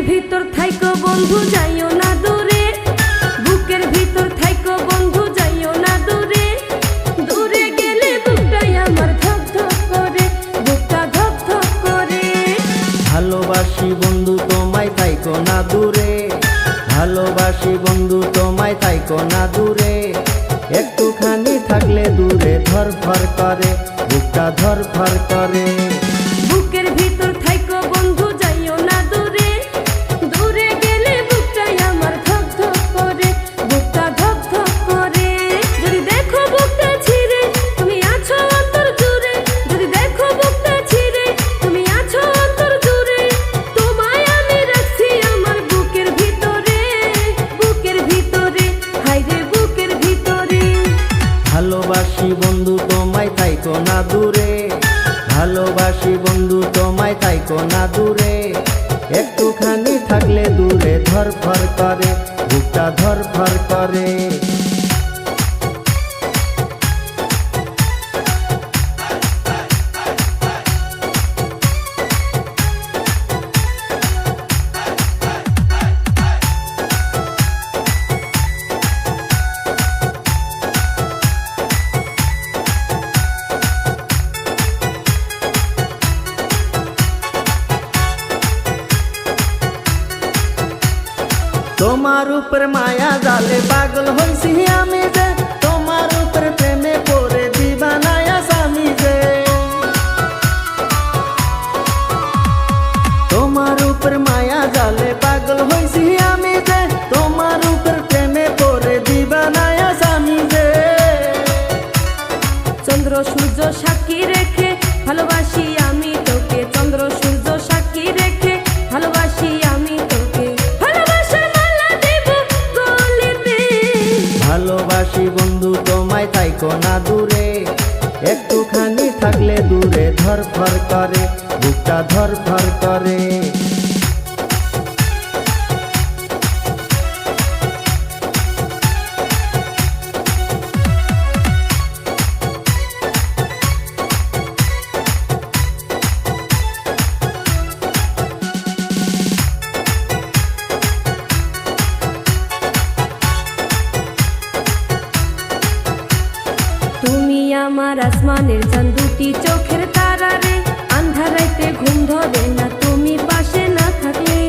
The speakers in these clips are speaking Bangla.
ভিতর থাইকো বন্ধু যাইও না দূরে, বুকের ভিতর থাইকো বন্ধু যাইও না দূরে। দূরে গেলে বুকটাই আমার ধক ধক করে, বুকটা ধক ধক করে। ভালোবাসি বন্ধু তোমায় থাইকো না দূরে, ভালোবাসি বন্ধু তোমায় থাইকো না দূরে। একটুখানি থাকলে দূরে ধরফর করে, বুকটা ধরফর করে। বুকের ভিতর থাইকো বন্ধু যাইও না দূরে, দূরে গেলে বুকটাই আমার ধক ধক করে, বুকটা ধক ধক করে। যদি দেখো বুকটা ছিঁড়ে তুমি আছো অন্তর জুড়ে, যদি দেখো বুকটা ছিঁড়ে তুমি আছো অন্তর জুড়ে। তোমায় আমি রাখছি আমার বুকের ভিতরে, বুকের ভিতরে, হায়রে বুকের ভিতরে। ভালোবাসি বন্ধু তোমায় থাইকো না দূরে, ভালোবাসি বন্ধু তোমায় থাইকো না দূরে। একটুখানি থাকলে দূরে ধরফর করে, বুকটা ধরফর করে। তোমার উপর মায়া জালে পাগল হইছি আমি যে, তোমার উপর প্রেমে পড়ে দিবানায়া স্বামী যে। তোমার উপর মায়া জালে পাগল হইছি আমি যে, তোমার উপর প্রেমে পড়ে দিবানায়া স্বামী যে। চন্দ্র সূর্য সাক্ষী রেখে ভালোবাসি আমি তোকে, চন্দ্র সূর্য সাক্ষী রেখে ভালোবাসি আমি তোকে। ভালোবাসার মালা দেব গলেতে। ভালোবাসি বন্ধু তোমায় থাইকো না দূরে, একটুখানি থাকলে দূরে ধরফর করে, বুকটা ধরফর করে। তুমি আমার আসমানের চাঁদ, দুটি চোখের তারা রে। আন্ধারাইতে ঘুম ধরে না তুমি পাশে না থাকলে।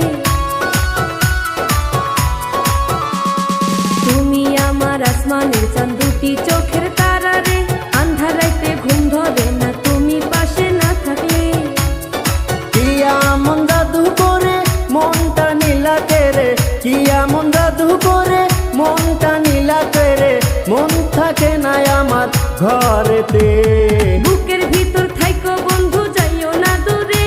তুমি আমার আসমানের চাঁদ, দুটি চোখের তারা রে। আন্ধারাইতে ঘুম ধরে না তুমি পাশে না থাকলে। কি এমন জাদু করে মনটা নীলাতে রে, কি এমন জাদু করে মনটা নীলাতে রে। মন থাকে না আমার ঘরেতে। বুকের ভিতর থাইকো বন্ধু যাইও না দূরে,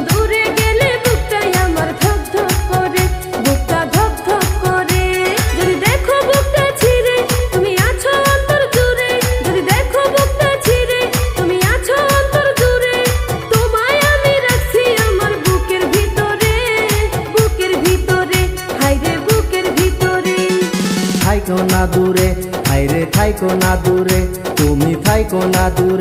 দূরে গেলে বুকটাই আমার ধক ধক করে, বুকটা ধক ধক করে। যদি দেখো বুকটা ছিঁড়ে তুমি আছো অন্তর জুড়ে, যদি দেখো বুকটা ছিঁড়ে তুমি আছো অন্তর জুড়ে। তোমায় আমি রাখছি আমার বুকের ভিতরে, বুকের ভিতরে, হায়রে বুকের ভিতরে। থাইকো না দূরে, হায়রে থাইকো না দূরে, তুমি থাইকো না দূরে।